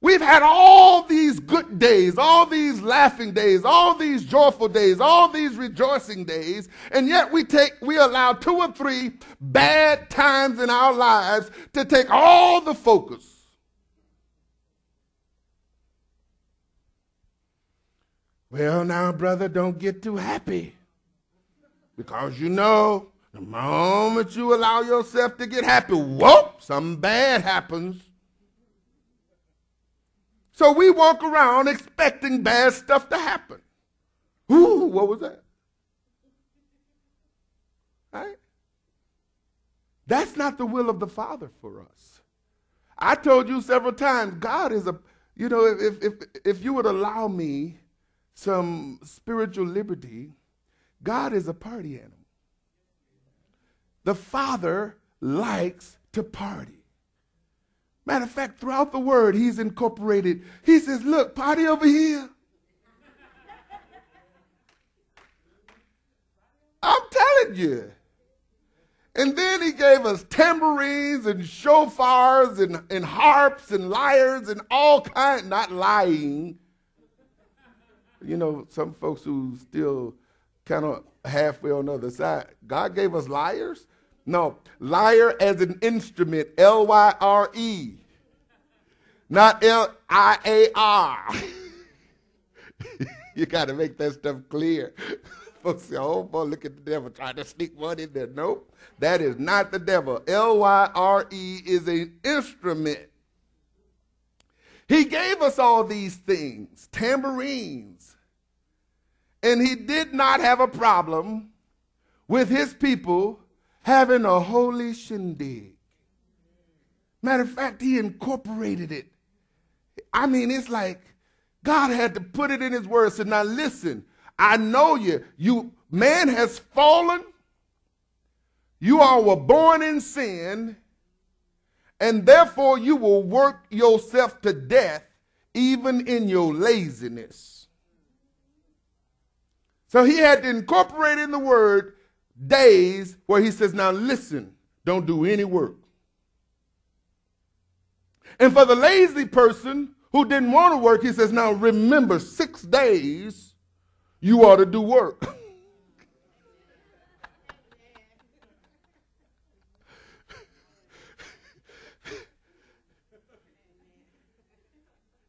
We've had all these good days, all these laughing days, all these joyful days, all these rejoicing days, and yet we allow 2 or 3 bad times in our lives to take all the focus. Well, now, brother, don't get too happy. Because you know, the moment you allow yourself to get happy, whoop, something bad happens. So we walk around expecting bad stuff to happen. Ooh, what was that? Right? That's not the will of the Father for us. I told you several times, God is if you would allow me some spiritual liberty, God is a party animal. The Father likes to party. Matter of fact, throughout the word, he's incorporated. He says, look, party over here. I'm telling you. And then he gave us tambourines and shofars and harps and lyres and all kinds, not lying. You know, some folks who still kind of halfway on the other side. God gave us lyres? No, lyre as an instrument, L-Y-R-E, not L-I-A-R. You got to make that stuff clear. Folks say, oh, boy, look at the devil trying to sneak one in there. Nope, that is not the devil. L-Y-R-E is an instrument. He gave us all these things, tambourines, and he did not have a problem with his people having a holy shindig. Matter of fact, he incorporated it. I mean, it's like God had to put it in his word. So now listen, I know you man has fallen. You all were born in sin, and therefore you will work yourself to death even in your laziness. So he had to incorporate in the word days where he says, now listen, don't do any work. And for the lazy person who didn't want to work, he says, now remember, 6 days you ought to do work.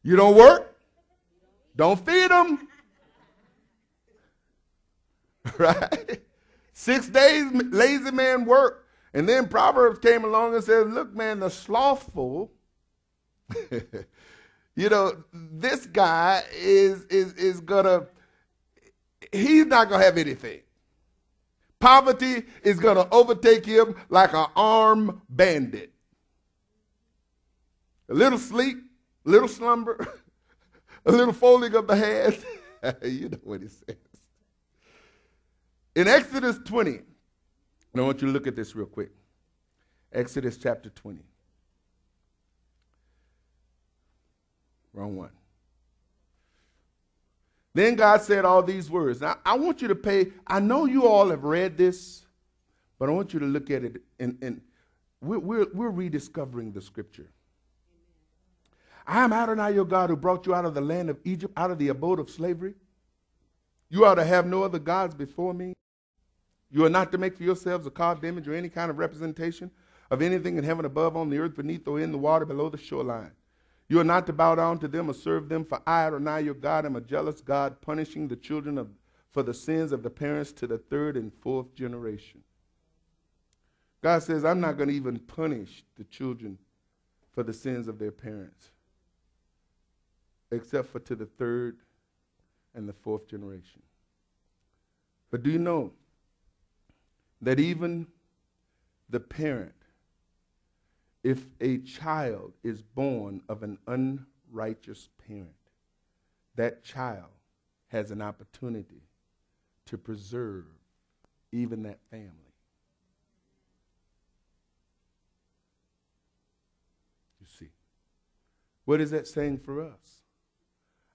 You don't work? Don't feed them. Right? 6 days, lazy man work. And then Proverbs came along and said, look, man, the slothful, this guy is gonna, he's not gonna have anything. Poverty is gonna overtake him like an armed bandit. A little sleep, a little slumber, a little folding of the hands. You know what he says. In Exodus 20, and I want you to look at this real quick. Exodus chapter 20. Wrong one. Then God said all these words. Now, I want you to pay, I know you all have read this, but I want you to look at it, and we're rediscovering the scripture. I am Adonai your God who brought you out of the land of Egypt, out of the abode of slavery. You are to have no other gods before me. You are not to make for yourselves a carved image or any kind of representation of anything in heaven above, on the earth beneath, or in the water below the shoreline. You are not to bow down to them or serve them, for I, Adonai your God, am a jealous God, punishing the children for the sins of the parents to the 3rd and 4th generation. God says, I'm not going to even punish the children for the sins of their parents, except for to the 3rd and the 4th generation. But do you know that even the parent, if a child is born of an unrighteous parent, that child has an opportunity to preserve even that family. You see, what is that saying for us?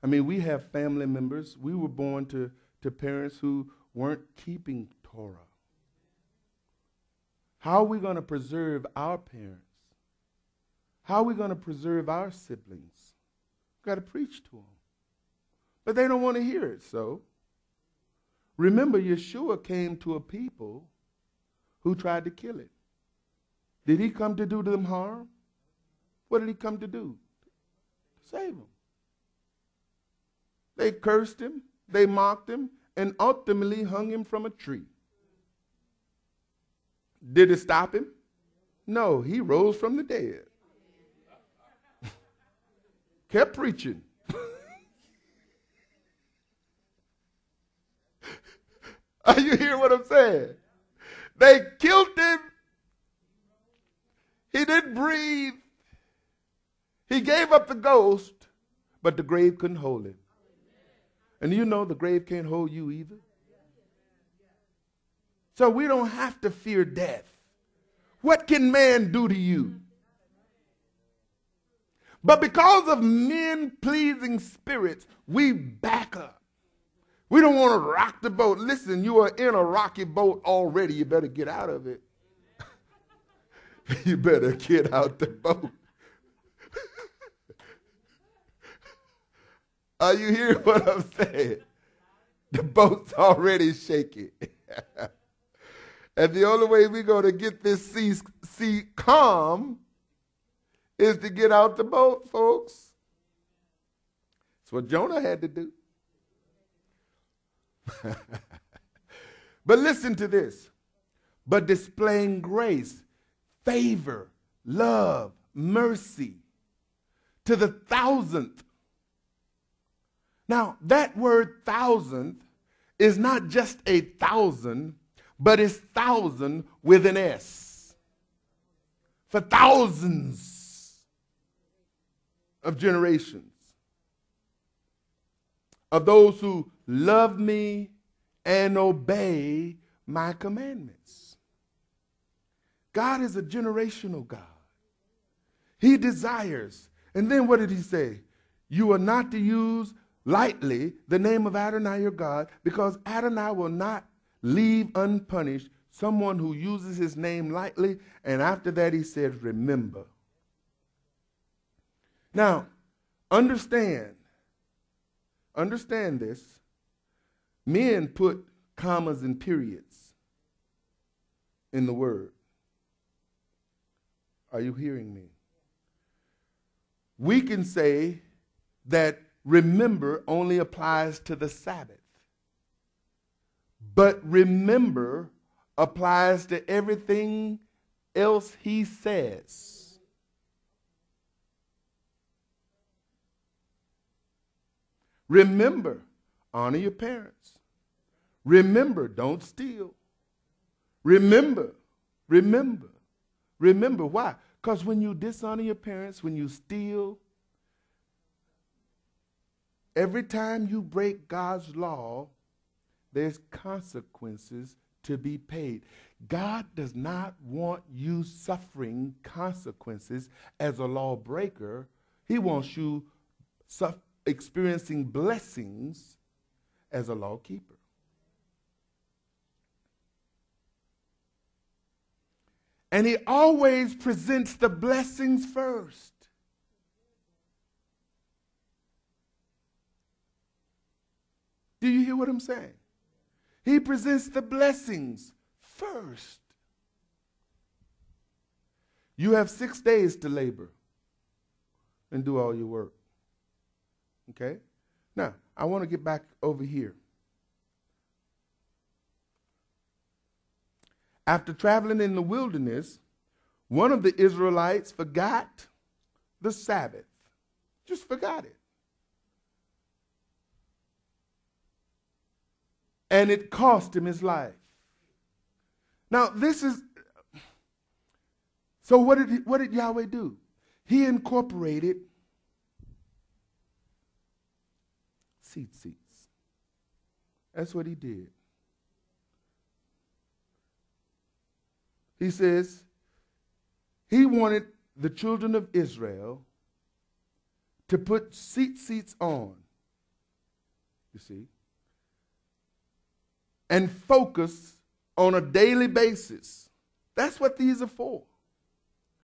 I mean, we have family members. We were born to parents who weren't keeping Torah. How are we going to preserve our parents? How are we going to preserve our siblings Got to preach to them. But they don't want to hear it. So remember, Yeshua came to a people who tried to kill it. Did he come to do them harm? What did he come to do? To save them. They cursed him, they mocked him, and ultimately hung him from a tree. Did it stop him? No, he rose from the dead. Kept preaching. Are you hearing what I'm saying? They killed him. He didn't breathe. He gave up the ghost, but the grave couldn't hold him. And you know the grave can't hold you either. So we don't have to fear death. What can man do to you? But because of men-pleasing spirits, we back up. We don't want to rock the boat. Listen, you are in a rocky boat already. You better get out of it. You better get out the boat. Are you hearing what I'm saying? The boat's already shaking. And the only way we're going to get this sea calm is to get out the boat, folks. That's what Jonah had to do. But listen to this. But displaying grace, favor, love, mercy to the thousandth. Now, that word thousandth is not just a thousand, but it's thousand with an S. For thousands of generations of those who love me and obey my commandments. God is a generational God. He desires. And then what did he say? You are not to use lightly the name of Adonai your God, because Adonai will not leave unpunished someone who uses his name lightly. And after that he says, remember. Now, understand this. Men put commas and periods in the word. Are you hearing me? We can say that remember only applies to the Sabbath. But remember applies to everything else he says. Remember, honor your parents. Remember, don't steal. Remember. Why? Because when you dishonor your parents, when you steal, every time you break God's law, there's consequences to be paid. God does not want you suffering consequences as a lawbreaker. He wants you experiencing blessings as a lawkeeper. And he always presents the blessings first. Do you hear what I'm saying? He presents the blessings first. You have 6 days to labor and do all your work. Okay? Now, I want to get back over here. After traveling in the wilderness, one of the Israelites forgot the Sabbath. Just forgot it. And it cost him his life. Now, this is, so what did Yahweh do? He incorporated seats. That's what he did. He says he wanted the children of Israel to put seats on, you see, and focus on a daily basis. That's what these are for.